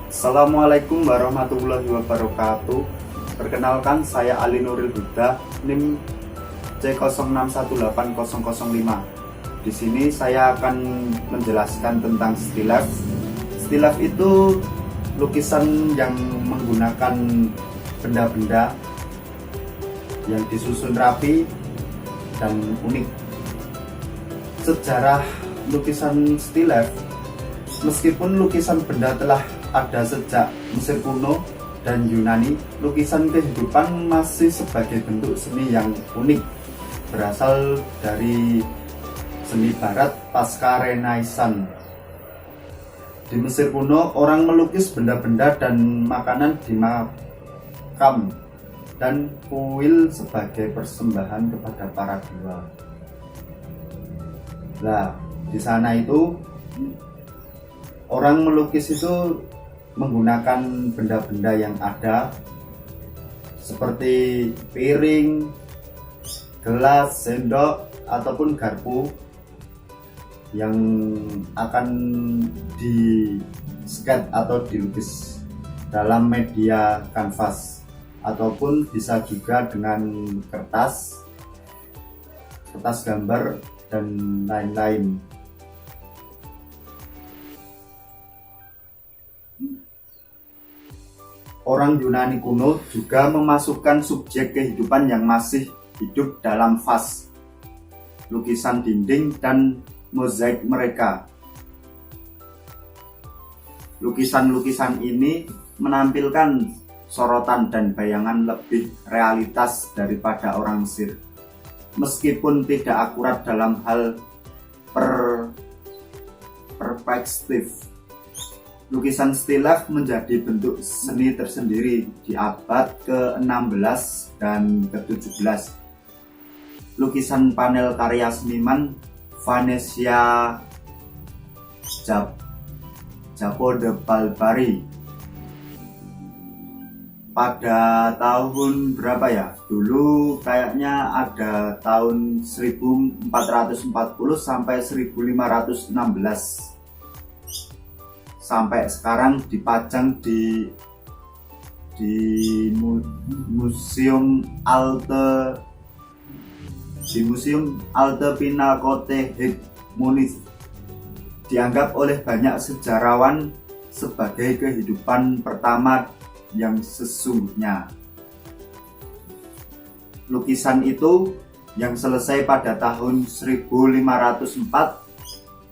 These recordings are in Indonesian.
Assalamualaikum warahmatullahi wabarakatuh. Perkenalkan, saya Ali Nuril Huda, NIM C06180005. Di sini saya akan menjelaskan tentang still life. Still life itu lukisan yang menggunakan benda-benda yang disusun rapi dan unik. Sejarah lukisan still life, meskipun lukisan benda telah ada sejak Mesir kuno dan Yunani, lukisan kehidupan masih sebagai bentuk seni yang unik, berasal dari seni barat pasca Renaissance. Di Mesir kuno, orang melukis benda-benda dan makanan di makam dan kuil sebagai persembahan kepada para dewa. Nah, di sana itu orang melukis itu menggunakan benda-benda yang ada seperti piring, gelas, sendok, ataupun garpu yang akan di-sketch atau dilukis dalam media kanvas, ataupun bisa juga dengan kertas gambar dan lain-lain. Orang Yunani kuno juga memasukkan subjek kehidupan yang masih hidup dalam vas, lukisan dinding, dan mozaik mereka. Lukisan-lukisan ini menampilkan sorotan dan bayangan lebih realitas daripada orang Mesir. Meskipun tidak akurat dalam hal perspektif, lukisan still life menjadi bentuk seni tersendiri di abad ke-16 dan ke-17. Lukisan panel karya seniman Venesia Jacopo de Barbari pada tahun berapa ya? Dulu kayaknya ada tahun 1440 sampai 1516. Sampai sekarang dipajang di Museum Alte Pinakothek Munich. Dianggap oleh banyak sejarawan sebagai kehidupan pertama yang sesungguhnya. Lukisan itu yang selesai pada tahun 1504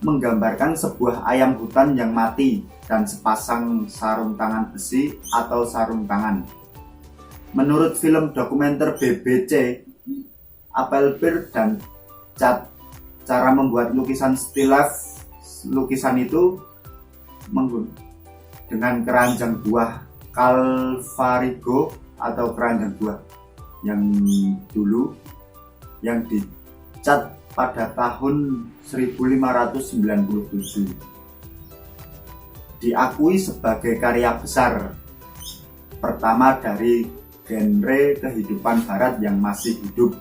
menggambarkan sebuah ayam hutan yang mati dan sepasang sarung tangan besi atau sarung tangan. Menurut film dokumenter BBC, Appelbeer dan Cat, cara membuat lukisan still life, lukisan itu dengan keranjang buah Calvarigo atau keranjang buah yang dulu yang dicat pada tahun 1597. Diakui sebagai karya besar pertama dari genre kehidupan barat yang masih hidup.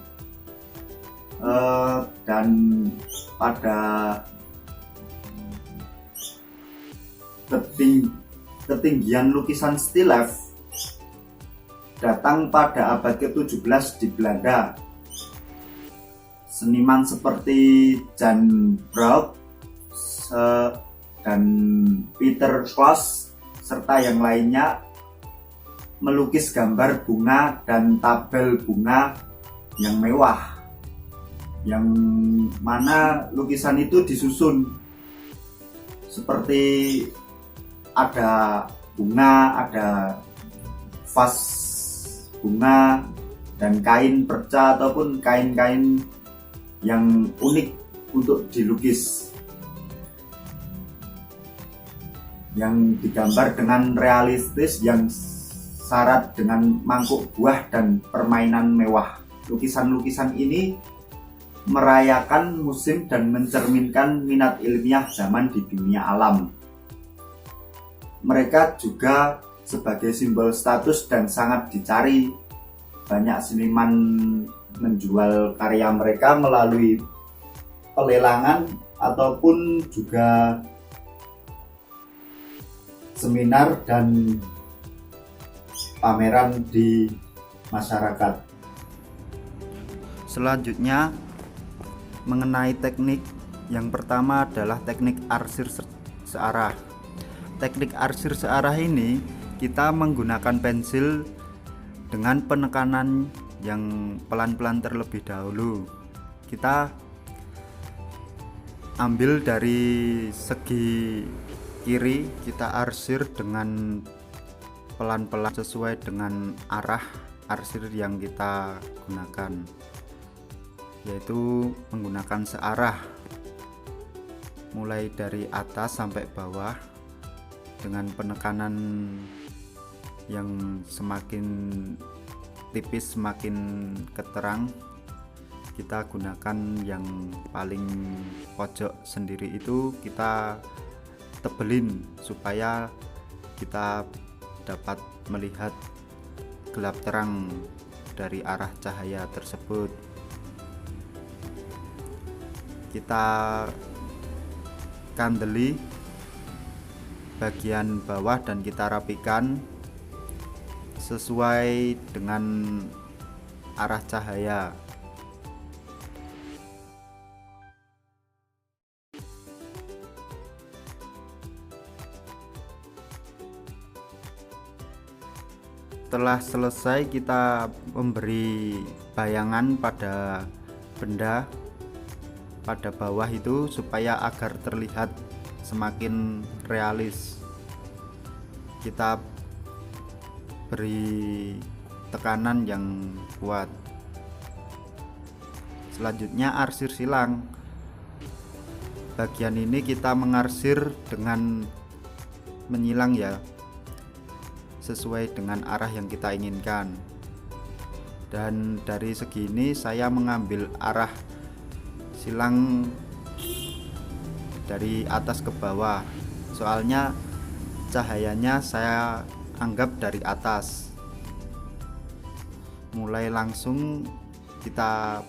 Dan pada ketinggian lukisan still life datang pada abad ke-17 di Belanda. Seniman seperti Jan Brauk dan Peter Klaus serta yang lainnya melukis gambar bunga dan tabel bunga yang mewah, yang mana lukisan itu disusun seperti ada bunga, ada vas bunga, dan kain perca ataupun kain-kain yang unik untuk dilukis, yang digambar dengan realistis, yang syarat dengan mangkuk buah dan permainan mewah. Lukisan-lukisan ini merayakan musim dan mencerminkan minat ilmiah zaman di dunia alam. Mereka juga sebagai simbol status dan sangat dicari. Banyak seniman menjual karya mereka melalui pelelangan ataupun juga seminar dan pameran di masyarakat. Selanjutnya mengenai teknik, yang pertama adalah teknik arsir searah. Teknik arsir searah ini kita menggunakan pensil dengan penekanan yang pelan-pelan terlebih dahulu. Kita ambil dari segi kiri, kita arsir dengan pelan-pelan sesuai dengan arah arsir yang kita gunakan, yaitu menggunakan searah mulai dari atas sampai bawah dengan penekanan yang semakin tipis semakin keterang. Kita gunakan yang paling pojok sendiri itu kita tebelin supaya kita dapat melihat gelap terang dari arah cahaya tersebut. Kita kandeli bagian bawah dan kita rapikan sesuai dengan arah cahaya. Setelah selesai, kita memberi bayangan pada benda pada bawah itu supaya agar terlihat semakin realis. Kita beri tekanan yang kuat. Selanjutnya arsir silang. Bagian ini kita mengarsir dengan menyilang ya, sesuai dengan arah yang kita inginkan. Dan dari segi ini saya mengambil arah silang dari atas ke bawah, soalnya cahayanya saya anggap dari atas. Mulai langsung kita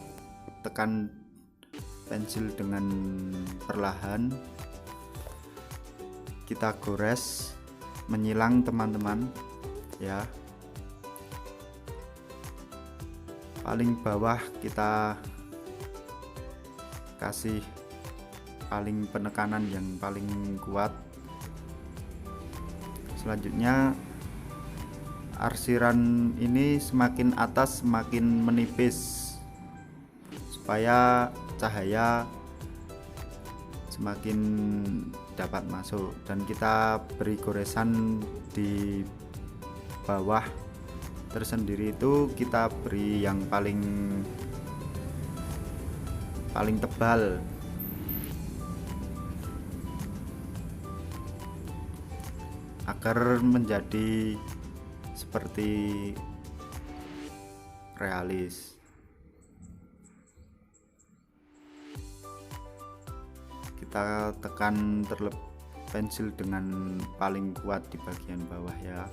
tekan pensil dengan perlahan, kita gores menyilang teman-teman ya. Paling bawah kita kasih paling penekanan yang paling kuat. Selanjutnya arsiran ini semakin atas semakin menipis supaya cahaya semakin dapat masuk, dan kita beri goresan di bawah tersendiri itu kita beri yang paling tebal agar menjadi seperti realis. Kita tekan pensil dengan paling kuat di bagian bawah ya.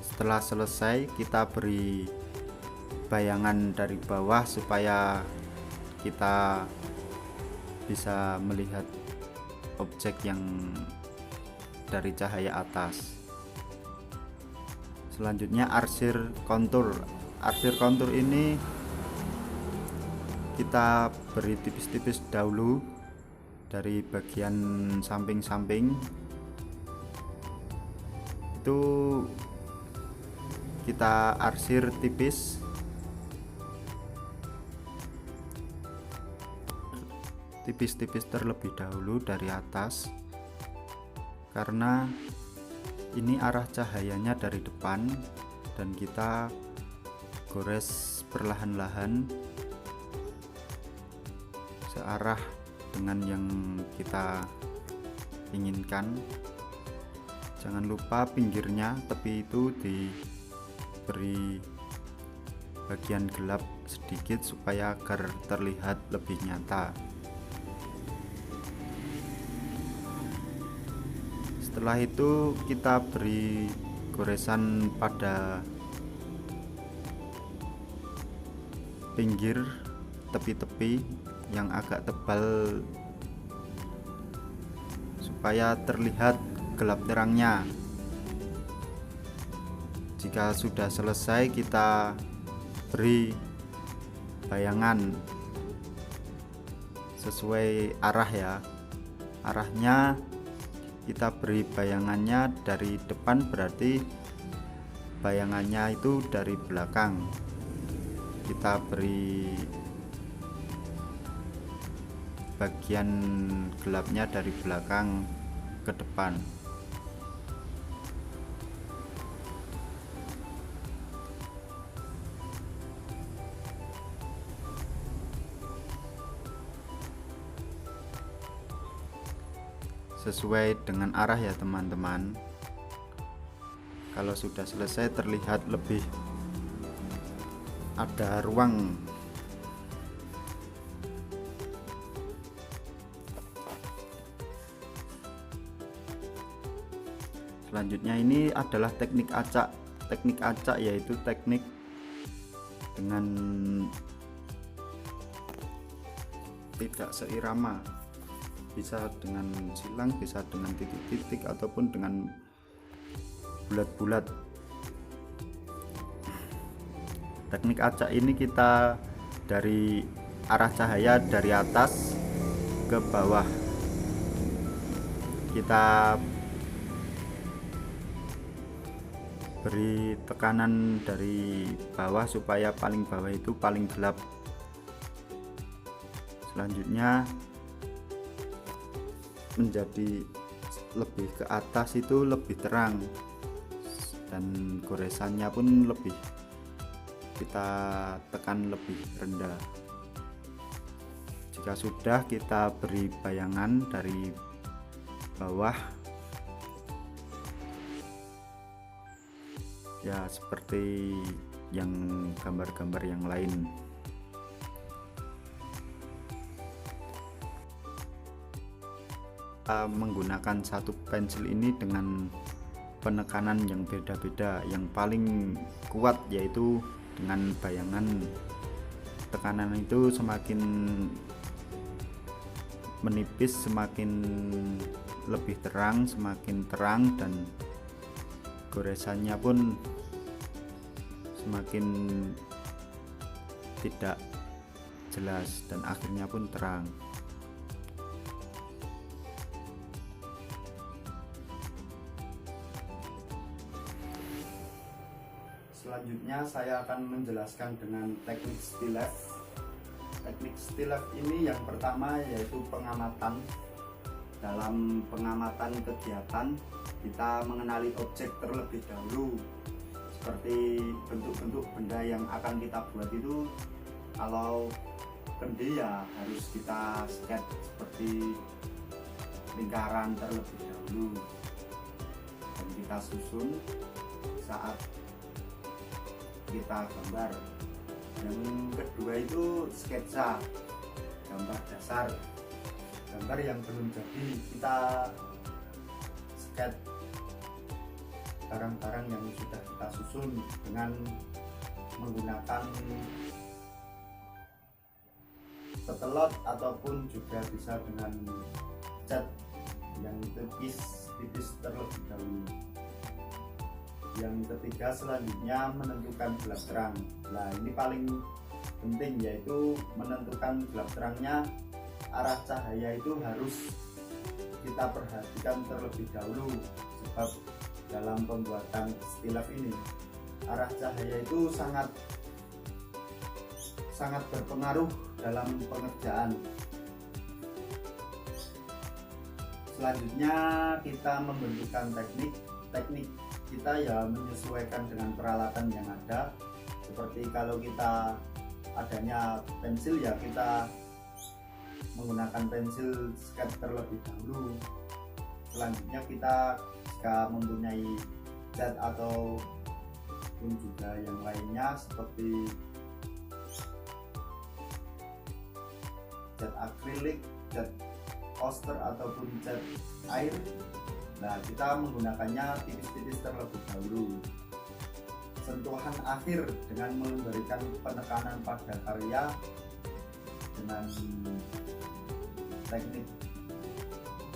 Setelah selesai, kita beri bayangan dari bawah supaya kita bisa melihat objek yang dari cahaya atas. Selanjutnya arsir kontur. Arsir kontur ini kita beri tipis-tipis dahulu dari bagian samping-samping, itu kita arsir tipis terlebih dahulu dari atas, karena ini arah cahayanya dari depan dan kita gores perlahan-lahan searah dengan yang kita inginkan. Jangan lupa pinggirnya, tepi itu diberi bagian gelap sedikit supaya agar terlihat lebih nyata. Setelah itu kita beri goresan pada pinggir tepi-tepi yang agak tebal supaya terlihat gelap terangnya. Jika sudah selesai, kita beri bayangan sesuai arah ya. Arahnya kita beri bayangannya dari depan, berarti bayangannya itu dari belakang. Kita beri bagian gelapnya dari belakang ke depan. Sesuai dengan arah ya teman-teman. Kalau sudah selesai terlihat lebih ada ruang. Selanjutnya ini adalah teknik acak. Teknik acak yaitu teknik dengan tidak seirama, bisa dengan silang, bisa dengan titik-titik, ataupun dengan bulat-bulat. Teknik acak ini kita dari arah cahaya dari atas ke bawah, kita beri tekanan dari bawah supaya paling bawah itu paling gelap. Selanjutnya menjadi lebih ke atas itu lebih terang, dan goresannya pun lebih kita tekan lebih rendah. Jika sudah, kita beri bayangan dari bawah ya, seperti yang gambar-gambar yang lain. Kita menggunakan satu pensil ini dengan penekanan yang beda-beda. Yang paling kuat yaitu dengan bayangan. Tekanan itu semakin menipis semakin lebih terang, semakin terang, dan goresannya pun semakin tidak jelas dan akhirnya pun terang. Selanjutnya saya akan menjelaskan dengan teknik still life. Teknik still life ini yang pertama yaitu pengamatan. Dalam pengamatan kegiatan, kita mengenali objek terlebih dahulu, seperti bentuk-bentuk benda yang akan kita buat itu. Kalau kendi ya harus kita sketch seperti lingkaran terlebih dahulu, dan kita susun saat kita gambar. Yang kedua itu sketsa, gambar dasar. Gambar yang belum jadi, kita sketch barang-barang yang sudah kita susun dengan menggunakan petelot ataupun juga bisa dengan cat yang tipis terlebih dahulu. Yang ketiga selanjutnya menentukan gelap terang. Nah, ini paling penting, yaitu menentukan gelap terangnya. Arah cahaya itu harus kita perhatikan terlebih dahulu, sebab dalam pembuatan still life ini arah cahaya itu sangat berpengaruh dalam pengerjaan. Selanjutnya kita membentukkan teknik kita ya menyesuaikan dengan peralatan yang ada. Seperti kalau kita adanya pensil ya kita menggunakan pensil sketch terlebih dahulu. Selanjutnya kita jika mempunyai cat atau pun juga yang lainnya seperti cat akrilik, cat poster ataupun cat air, Nah, kita menggunakannya tipis-tipis terlebih dahulu. Sentuhan akhir dengan memberikan penekanan pada karya dengan teknik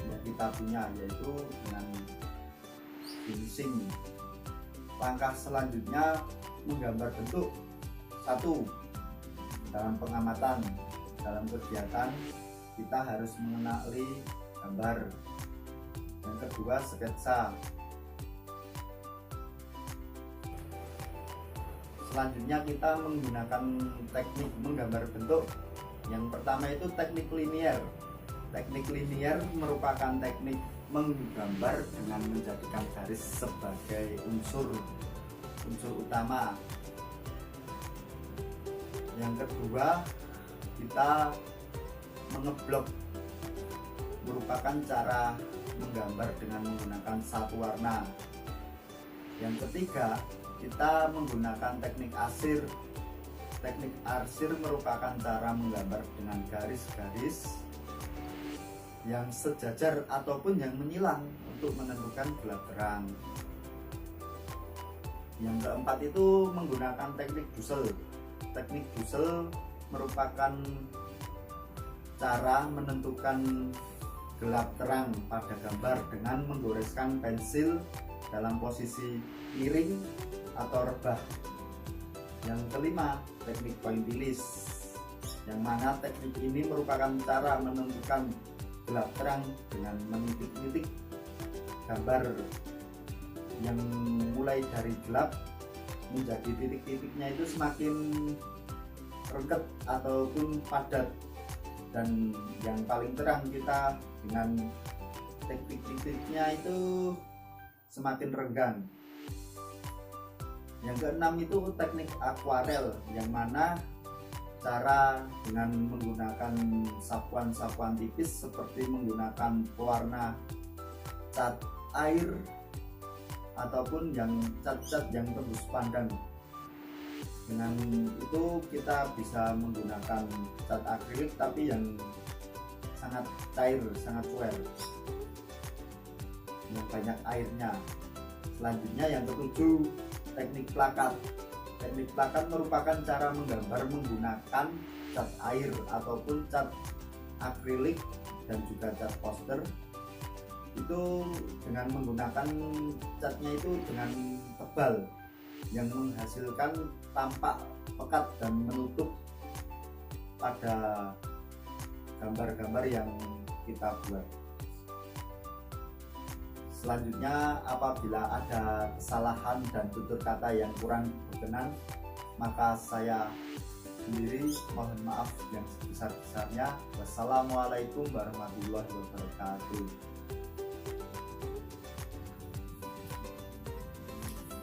yang kita punya, yaitu dengan finishing. Langkah selanjutnya menggambar bentuk. 1. Dalam pengamatan, dalam kegiatan kita harus mengenali gambar. Yang kedua, sketsa. Selanjutnya kita menggunakan teknik menggambar bentuk. Yang pertama itu teknik linier. Teknik linier merupakan teknik menggambar dengan menjadikan garis sebagai unsur utama. Yang kedua, kita mengeblok, merupakan cara menggambar dengan menggunakan satu warna. Yang ketiga, kita menggunakan teknik arsir. Teknik arsir merupakan cara menggambar dengan garis-garis yang sejajar ataupun yang menyilang untuk menentukan gelap terang. Yang keempat itu menggunakan teknik busel. Teknik busel merupakan cara menentukan gelap terang pada gambar dengan menggoreskan pensil dalam posisi miring atau rebah. Yang kelima, teknik pointillis, yang mana teknik ini merupakan cara menentukan gelap terang dengan menitik-nitik gambar yang mulai dari gelap menjadi titik-titiknya itu semakin rengket ataupun padat, dan yang paling terang kita dengan teknik titiknya itu semakin renggang. Yang keenam itu teknik akuarel, yang mana cara dengan menggunakan sapuan-sapuan tipis seperti menggunakan pewarna cat air ataupun yang cat-cat yang tembus pandang. Dengan itu kita bisa menggunakan cat akrilik tapi yang sangat cair, sangat cuer, yang banyak airnya. Selanjutnya yang ketujuh, teknik plakat. Teknik plakat merupakan cara menggambar menggunakan cat air ataupun cat akrilik dan juga cat poster. Itu dengan menggunakan catnya itu dengan tebal yang menghasilkan tampak pekat dan menutup pada gambar-gambar yang kita buat. Selanjutnya, apabila ada kesalahan dan tutur kata yang kurang berkenan, maka saya sendiri mohon maaf yang sebesar-besarnya. Wassalamualaikum warahmatullahi wabarakatuh.